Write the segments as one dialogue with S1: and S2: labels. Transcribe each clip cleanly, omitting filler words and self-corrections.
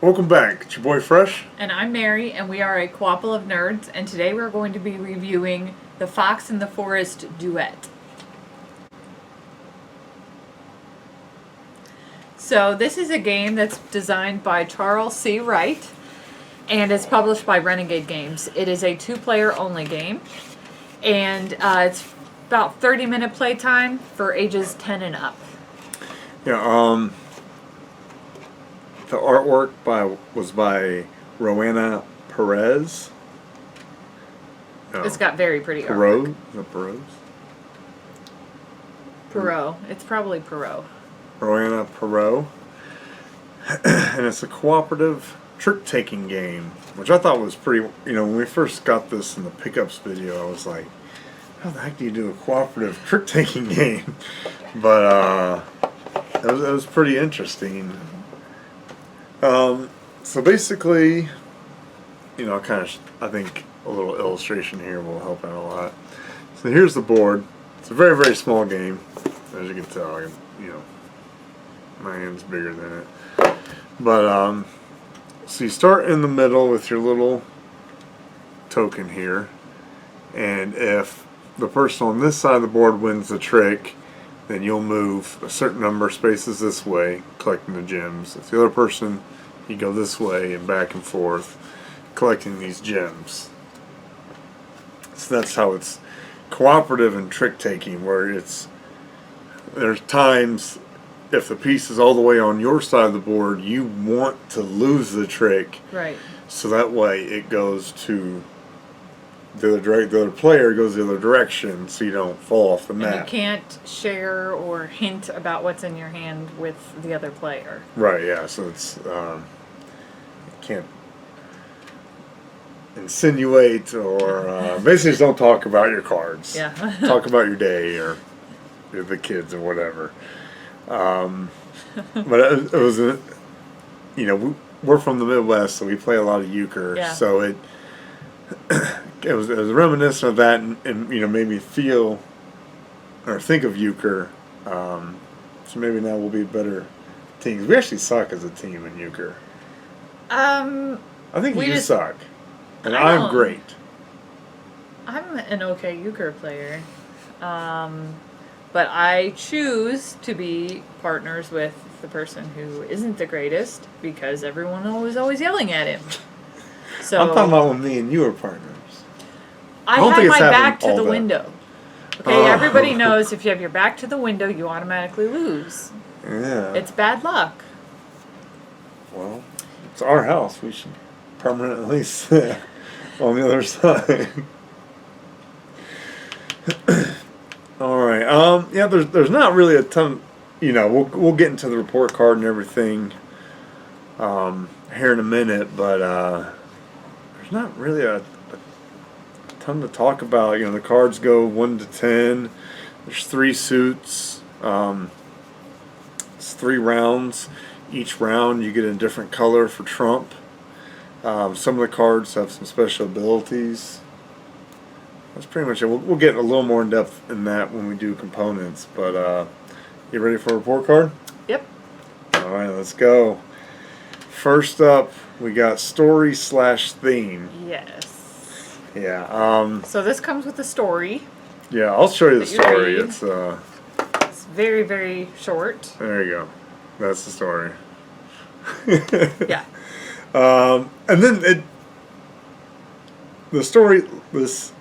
S1: Welcome back. It's your boy Fresh.
S2: And I'm Mary, and we are a Co-ople of nerds, and today we're going to be reviewing The Fox and the Forest Duet. So this is a game that's designed by Charles C. Wright, and it's published by Renegade Games. It is a two-player only game, and it's about 30-minute playtime for ages 10 and up.
S1: Yeah, the artwork was by Rowena Perez.
S2: It's got very pretty
S1: Perot?
S2: artwork.
S1: Is that Perez?
S2: Perot. It's probably Perot.
S1: Rowena Perot. And it's a cooperative trick-taking game, which I thought was pretty, when we first got this in the pickups video, I was like, how the heck do you do a cooperative trick-taking game? But it was pretty interesting. So basically, I think a little illustration here will help out a lot. So here's the board. It's a very, very small game. As you can tell, my hand's bigger than it. But, so you start in the middle with your little token here. And if the person on this side of the board wins the trick, then you'll move a certain number of spaces this way, collecting the gems. If the other person, you go this way and back and forth, collecting these gems. So that's how it's cooperative and trick-taking, where there's times if the piece is all the way on your side of the board, you want to lose the trick.
S2: Right.
S1: So that way it goes to the other player goes the other direction, so you don't fall off the map.
S2: And you can't share or hint about what's in your hand with the other player.
S1: Right, yeah, so it's, you can't insinuate or, basically just don't talk about your cards.
S2: Yeah.
S1: Talk about your day or the kids or whatever. But it was, we're from the Midwest, so we play a lot of euchre,
S2: Yeah.
S1: so it was reminiscent of that, and made me feel or think of euchre. So maybe now we'll be better teams. We actually suck as a team in euchre. I think you suck, and I'm great.
S2: I'm an okay euchre player, but I choose to be partners with the person who isn't the greatest because everyone was always yelling at him. So
S1: I'm talking about when me and you are partners.
S2: I had my back to the window. Okay, everybody knows if you have your back to the window, you automatically lose.
S1: Yeah.
S2: It's bad luck.
S1: Well, it's our house. We should permanently sit on the other side. All right. Yeah. There's not really a ton. We'll get into the report card and everything here in a minute, but there's not really a ton to talk about. The cards go 1 to 10. There's 3 suits. It's 3 rounds. Each round you get a different color for trump. Some of the cards have some special abilities. That's pretty much it. We'll get a little more in depth in that when we do components. But you ready for a report card?
S2: Yep.
S1: All right, let's go. First up, we got story/theme.
S2: Yes.
S1: Yeah.
S2: So this comes with a story.
S1: Yeah, I'll show you the story.
S2: Read.
S1: It's
S2: very, very short.
S1: There you go. That's the story.
S2: Yeah.
S1: And then the story, this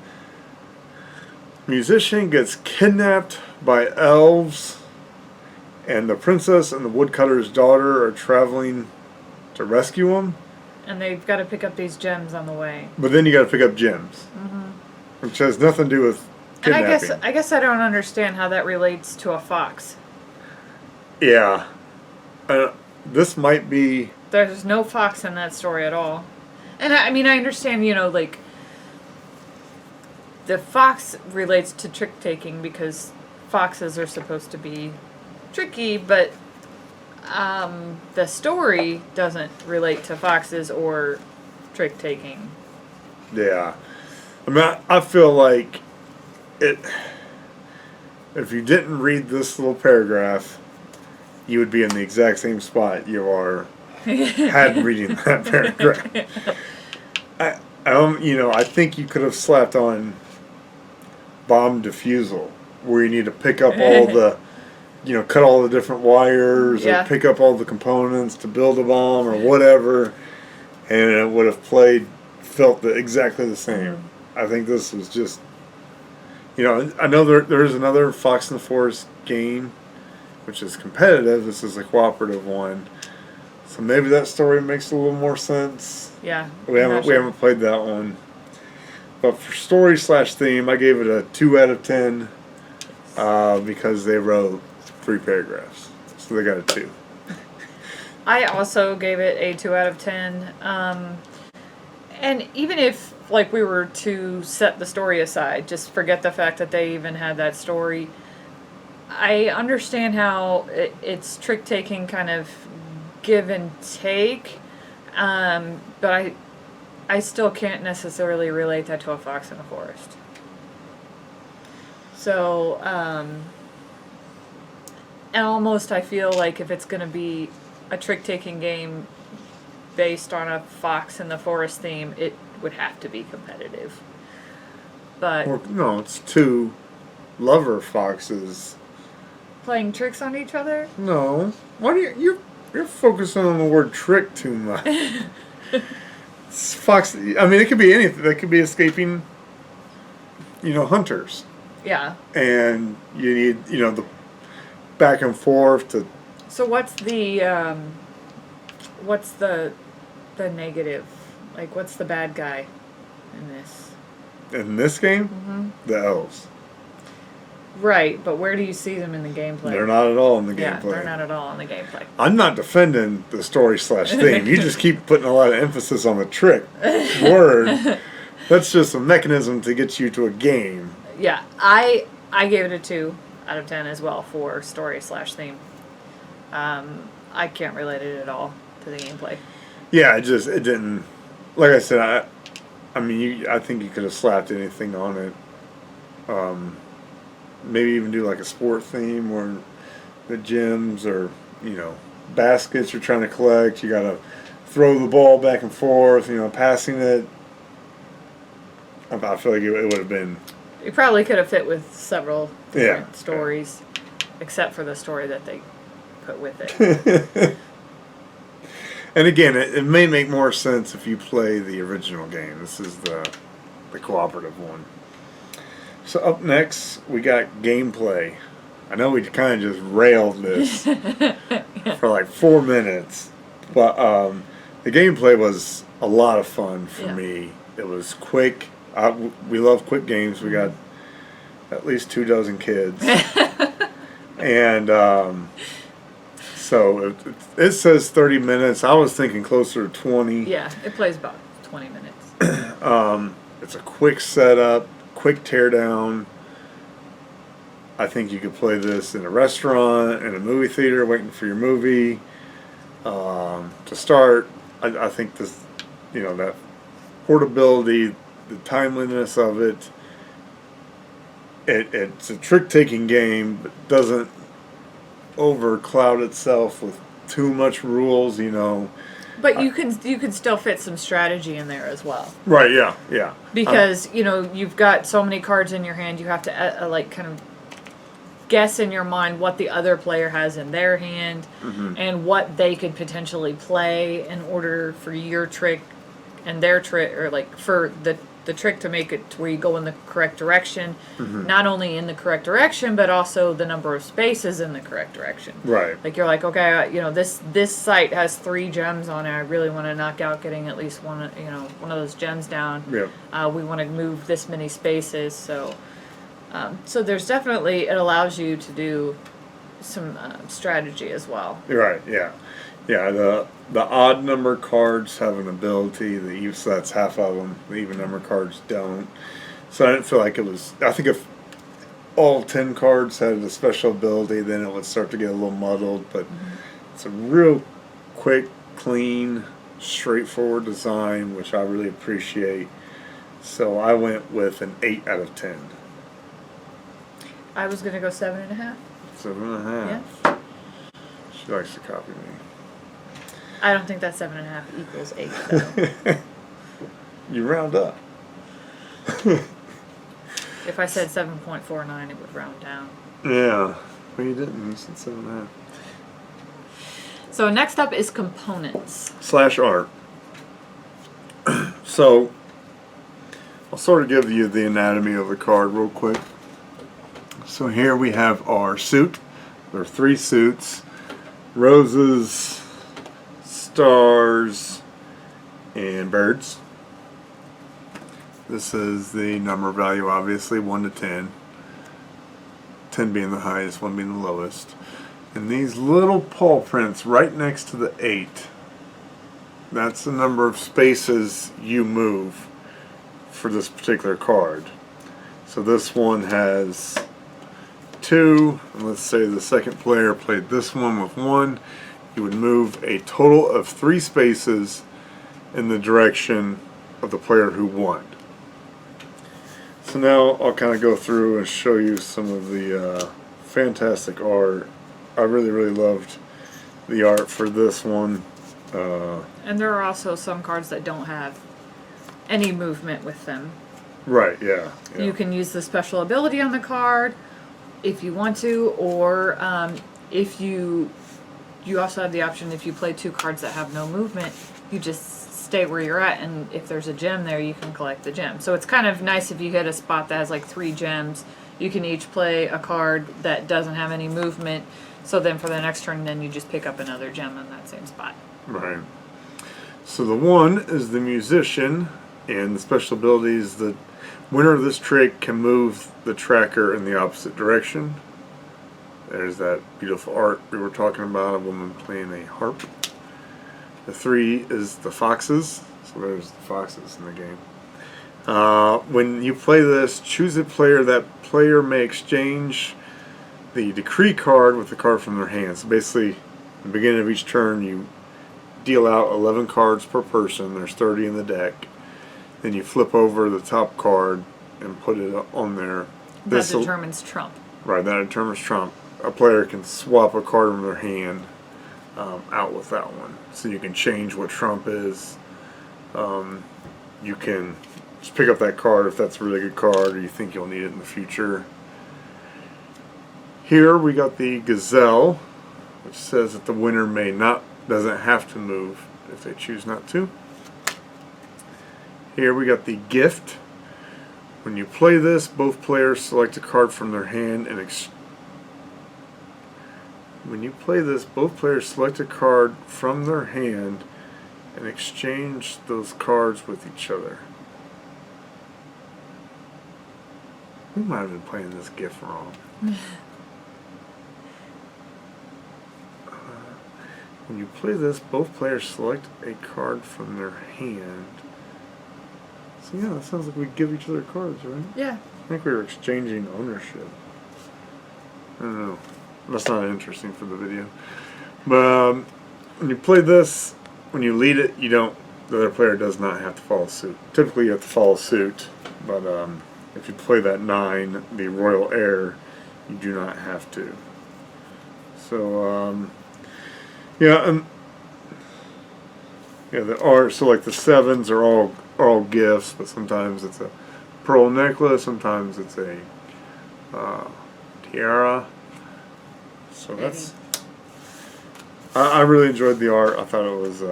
S1: musician gets kidnapped by elves, and the princess and the woodcutter's daughter are traveling to rescue him.
S2: And they've got to pick up these gems on the way.
S1: But then you got to pick up gems, which has nothing to do with kidnapping.
S2: And I guess I don't understand how that relates to a fox.
S1: Yeah. This might be...
S2: There's no fox in that story at all. And I understand, the fox relates to trick-taking because foxes are supposed to be tricky, but the story doesn't relate to foxes or trick-taking.
S1: Yeah. I feel like if you didn't read this little paragraph, you would be in the exact same spot you are had reading that paragraph. I think you could have slapped on bomb defusal, where you need to pick up all the, cut all the different wires
S2: Yeah.
S1: or pick up all the components to build a bomb or whatever, and it would have felt exactly the same. I think this was just, I know there's another Fox in the Forest game, which is competitive. This is a cooperative one. So maybe that story makes a little more sense.
S2: Yeah.
S1: We haven't played that one. But for story / theme, I gave it a 2 out of 10 because they wrote 3 paragraphs. So they got a 2.
S2: I also gave it a 2 out of 10. And even if we were to set the story aside, just forget the fact that they even had that story, I understand how it's trick taking kind of give and take, but I still can't necessarily relate that to a fox in a forest. So, and almost I feel like if it's going to be a trick taking game based on a fox in the forest theme, it would have to be competitive. But
S1: no, it's 2 lover foxes
S2: playing tricks on each other?
S1: No. Why do you're focusing on the word trick too much? Fox. I mean, it could be anything. It could be escaping, hunters.
S2: Yeah.
S1: And you need, the back and forth to.
S2: So what's the negative? What's the bad guy in this?
S1: In this game, the elves.
S2: Right, but where do you see them in the gameplay?
S1: They're not at all in the gameplay.
S2: Yeah, they're not at all in the gameplay.
S1: I'm not defending the story / theme. You just keep putting a lot of emphasis on the trick word. That's just a mechanism to get you to a game.
S2: Yeah, I gave it a 2 out of 10 as well for story / theme. I can't relate it at all to the gameplay.
S1: Yeah, it didn't. Like I said, I think you could have slapped anything on it. Maybe even do a sport theme or the gyms or, baskets you're trying to collect. You got to throw the ball back and forth, passing it. I feel like it would have been.
S2: It probably could have fit with several different
S1: Yeah.
S2: stories, except for the story that they put with it.
S1: And again, it may make more sense if you play the original game. This is the cooperative one. So up next, we got gameplay. I know we kind of just railed this for 4 minutes, but the gameplay was a lot of fun for me. It was quick. We love quick games. We got at least 24 kids. And so it says 30 minutes. I was thinking closer to 20.
S2: Yeah, it plays about 20 minutes.
S1: It's a quick setup, quick teardown. I think you could play this in a restaurant, in a movie theater, waiting for your movie. To start, I think this, that portability, the timeliness of it. It's a trick-taking game, but doesn't overcloud itself with too much rules,
S2: But you can still fit some strategy in there as well.
S1: Right, yeah.
S2: Because, you've got so many cards in your hand, you have to kind of guess in your mind what the other player has in their hand and what they could potentially play in order for your trick and their trick, or for the trick to make it to where you go in the correct direction, not only in the correct direction, but also the number of spaces in the correct direction.
S1: Right.
S2: You're okay, this site has 3 gems on it. I really want to knock out getting at least one of those gems down.
S1: Yep.
S2: We want to move this many spaces, so there's definitely, it allows you to do some strategy as well.
S1: Right, yeah. Yeah, the odd number cards have an ability, so that's half of them. The even number cards don't. So I didn't feel like it was. I think if all 10 cards had a special ability, then it would start to get a little muddled. But it's a real quick, clean, straightforward design, which I really appreciate. So I went with an 8 out of 10.
S2: I was going to go 7.5.
S1: 7.5.
S2: Yeah.
S1: She likes to copy me.
S2: I don't think that 7.5 equals 8, though.
S1: You round up.
S2: If I said 7.49, it would round down.
S1: Yeah. Well, you didn't. You said 7.5.
S2: So next up is components.
S1: / art. So, I'll sort of give you the anatomy of the card real quick. So here we have our suit. There are 3 suits. Roses, stars, and birds. This is the number value, obviously, 1 to 10. 10 being the highest, 1 being the lowest. And these little paw prints right next to the 8, that's the number of spaces you move for this particular card. So this one has 2, and let's say the second player played this one with 1, you would move a total of 3 spaces in the direction of the player who won. So now I'll kind of go through and show you some of the fantastic art. I really loved the art for this one.
S2: And there are also some cards that don't have any movement with them.
S1: Right, yeah.
S2: You can use the special ability on the card if you want to, or if you also have the option, if you play 2 cards that have no movement, you just stay where you're at, and if there's a gem there, you can collect the gem. So it's kind of nice if you hit a spot that has like 3 gems. You can each play a card that doesn't have any movement, so then for the next turn, then you just pick up another gem in that same spot.
S1: Right. So the 1 is the musician, and the special ability is the winner of this trick can move the tracker in the opposite direction. There's that beautiful art we were talking about, a woman playing a harp. The 3 is the foxes, so there's the foxes in the game. When you play this, choose a player. That player may exchange the decree card with the card from their hand. So basically, at the beginning of each turn, you deal out 11 cards per person. There's 30 in the deck. Then you flip over the top card and put it on there.
S2: That determines trump.
S1: Right, that determines trump. A player can swap a card from their hand out with that one. So you can change what trump is. You can just pick up that card if that's a really good card or you think you'll need it in the future. Here we got the gazelle, which says that the winner doesn't have to move if they choose not to. Here we got the gift. When you play this, both players select a card from their hand and exchange those cards with each other. We might have been playing this gift wrong. When you play this, both players select a card from their hand. So yeah, that sounds like we give each other cards, right?
S2: Yeah.
S1: I think we were exchanging ownership. I don't know. That's not interesting for the video. But when you play this, when you lead it, the other player does not have to follow suit. Typically you have to follow suit, but if you play that 9, the royal heir, you do not have to. So the art. So like the 7s are all gifts, but sometimes it's a pearl necklace, sometimes it's a tiara. So that's. I really enjoyed the art. I thought it was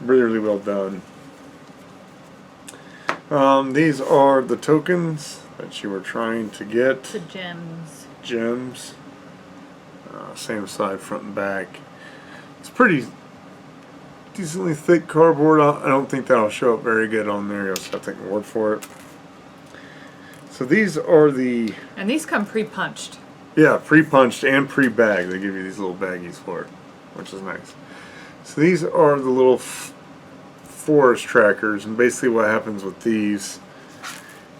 S1: really well done. These are the tokens that you were trying to get.
S2: The gems.
S1: Gems. Same side, front and back. It's pretty decently thick cardboard. I don't think that'll show up very good on there. You'll just have to take my word for it. So these are the...
S2: And these come pre-punched.
S1: Yeah, pre-punched and pre-bagged. They give you these little baggies for it, which is nice. So these are the little forest trackers, and basically what happens with these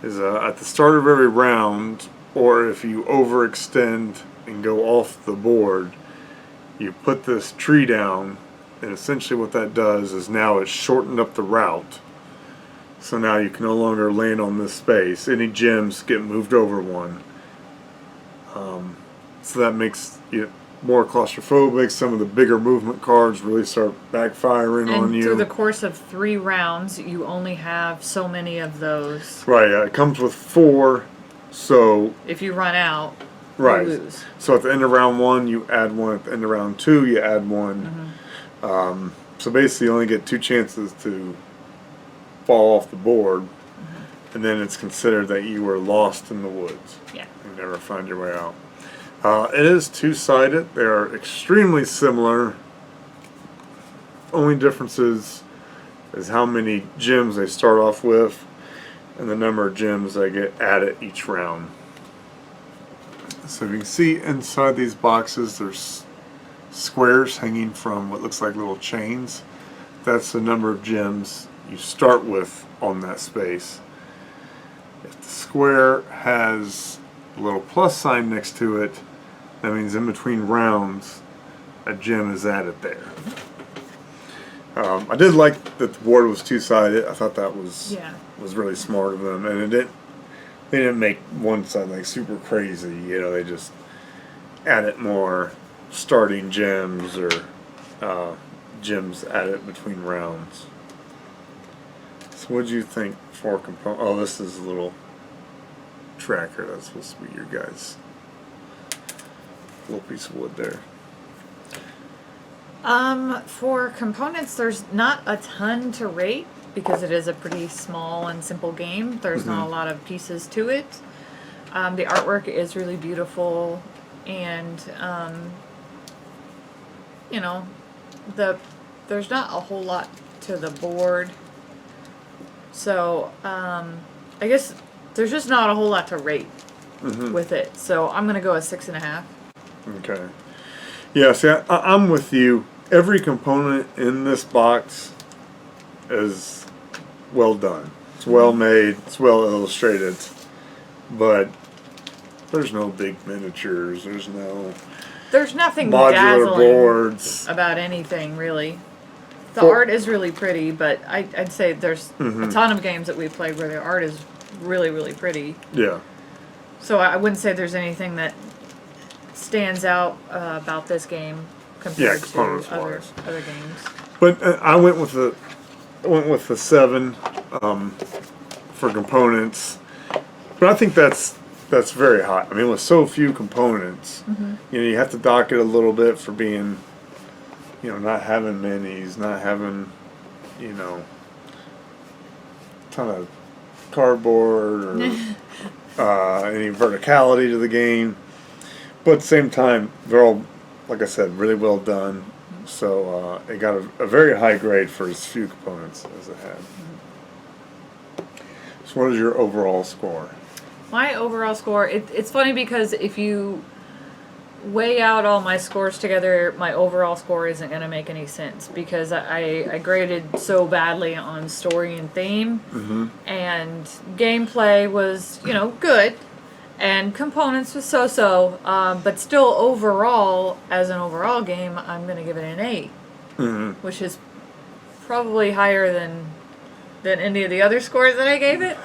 S1: is at the start of every round, or if you overextend and go off the board, you put this tree down, and essentially what that does is now it's shortened up the route. So now you can no longer land on this space. Any gems get moved over one. So that makes more claustrophobic. Some of the bigger movement cards really start backfiring on
S2: And
S1: you.
S2: through the course of 3 rounds, you only have so many of those.
S1: Right, it comes with 4, so
S2: If you run out,
S1: right.
S2: you lose.
S1: So at the end of round 1, you add 1. At the end of round 2, you add 1. So basically, you only get 2 chances to fall off the board, and then it's considered that you were lost in the woods.
S2: Yeah.
S1: You never find your way out. It is 2-sided. They are extremely similar. Only differences is how many gems they start off with and the number of gems that get added each round. So you can see inside these boxes there's squares hanging from what looks like little chains. That's the number of gems you start with on that space. If the square has a little plus sign next to it, that means in between rounds a gem is added there. I did like that the board was 2-sided. I thought that was really smart of them, and they didn't make one side like super crazy. You know, they just added more starting gems or gems added between rounds. So what do you think for component? Oh, this is a little tracker. That's supposed to be your guys' little piece of wood there.
S2: For components, there's not a ton to rate because it is a pretty small and simple game. There's not a lot of pieces to it. The artwork is really beautiful, and you know, there's not a whole lot to the board. So I guess there's just not a whole lot to rate with it. So I'm gonna go a 6.5.
S1: Okay. Yeah, see, I'm with you. Every component in this box is well done. It's well made. It's well illustrated. But there's no big miniatures. There's
S2: nothing
S1: modular
S2: dazzling
S1: boards
S2: about anything, really. The art is really pretty, but I'd say there's a ton of games that we've played where the art is really, really pretty.
S1: Yeah.
S2: So I wouldn't say there's anything that stands out about this game compared to other games.
S1: But I went with the 7 for components. But I think that's very high. I mean, with so few components, you know, you have to dock it a little bit for being, you know, not having minis, not having, you know, a ton of cardboard or any verticality to the game. But at the same time, they're all, like I said, really well done. So it got a very high grade for as few components as it had. So what is your overall score?
S2: My overall score, it's funny because if you weigh out all my scores together, my overall score isn't going to make any sense because I graded so badly on story and theme, and gameplay was, you know, good, and components was so-so, but still overall, as an overall game, I'm going to give it an 8, which is probably higher than any of the other scores that I gave it,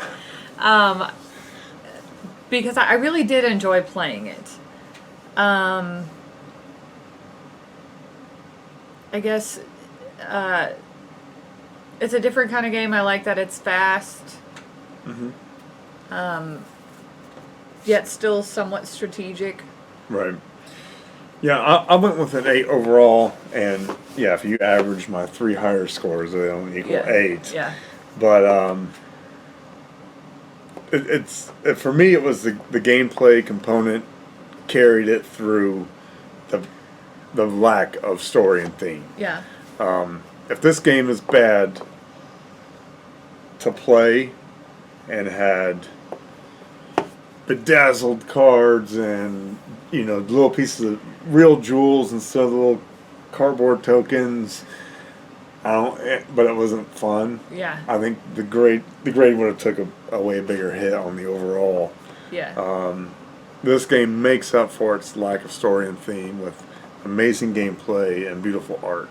S2: because I really did enjoy playing it. I guess it's a different kind of game. I like that it's fast, yet still somewhat strategic.
S1: Right. Yeah, I went with an 8 overall, and yeah, if you average my 3 higher scores, they only equal 8.
S2: Yeah.
S1: But for me, it was the gameplay component carried it through the lack of story and theme.
S2: Yeah.
S1: If this game is bad to play and had bedazzled cards and, you know, little pieces of real jewels instead of the little cardboard tokens, but it wasn't fun.
S2: Yeah.
S1: I think the grade would have took a way bigger hit on the overall.
S2: Yeah.
S1: This game makes up for its lack of story and theme with amazing gameplay and beautiful art.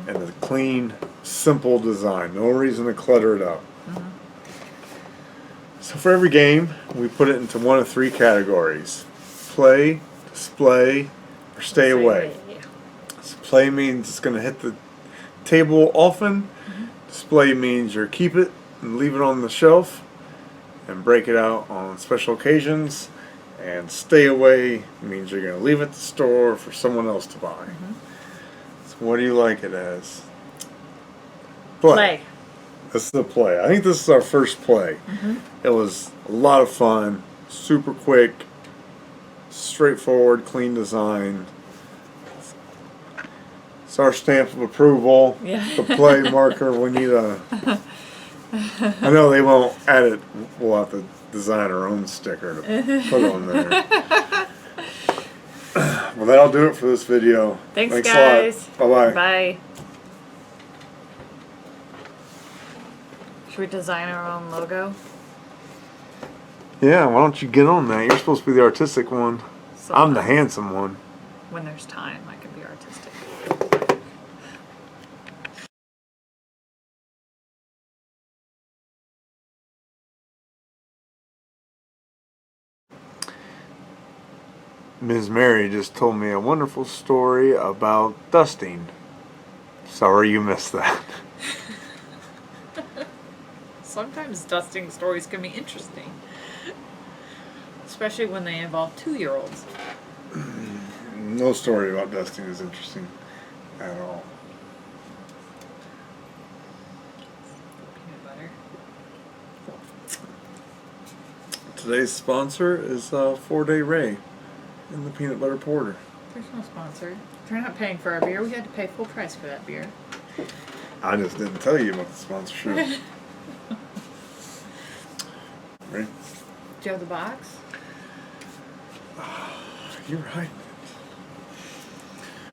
S1: And a clean, simple design. No reason to clutter it up. So for every game, we put it into one of 3 categories: play, display, or stay away. So play means it's going to hit the table often. Display means you keep it and leave it on the shelf and break it out on special occasions. And stay away means you're going to leave it at the store for someone else to buy. So what do you like it as? Play. This is the play. I think this is our first play. It was a lot of fun, super quick, straightforward, clean design. It's our stamp of approval. The play marker. We need a. I know they won't add it. We'll have to design our own sticker to put on there. Well, that'll do it for this video.
S2: Thanks guys.
S1: A lot. Bye-bye.
S2: Bye. Should we design our own logo?
S1: Yeah, why don't you get on that? You're supposed to be the artistic one.
S2: So
S1: I'm the handsome one.
S2: When there's time, I can be artistic.
S1: Ms. Mary just told me a wonderful story about dusting. Sorry you missed that.
S2: Sometimes dusting stories can be interesting. Especially when they involve 2-year-olds.
S1: No story about dusting is interesting at all.
S2: Peanut butter.
S1: Today's sponsor is 4-Day Ray and the Peanut Butter Porter.
S2: There's no sponsor. If you're not paying for our beer, we had to pay full price for that beer.
S1: I just didn't tell you about the sponsorship. Right?
S2: Do you have the box?
S1: You're right.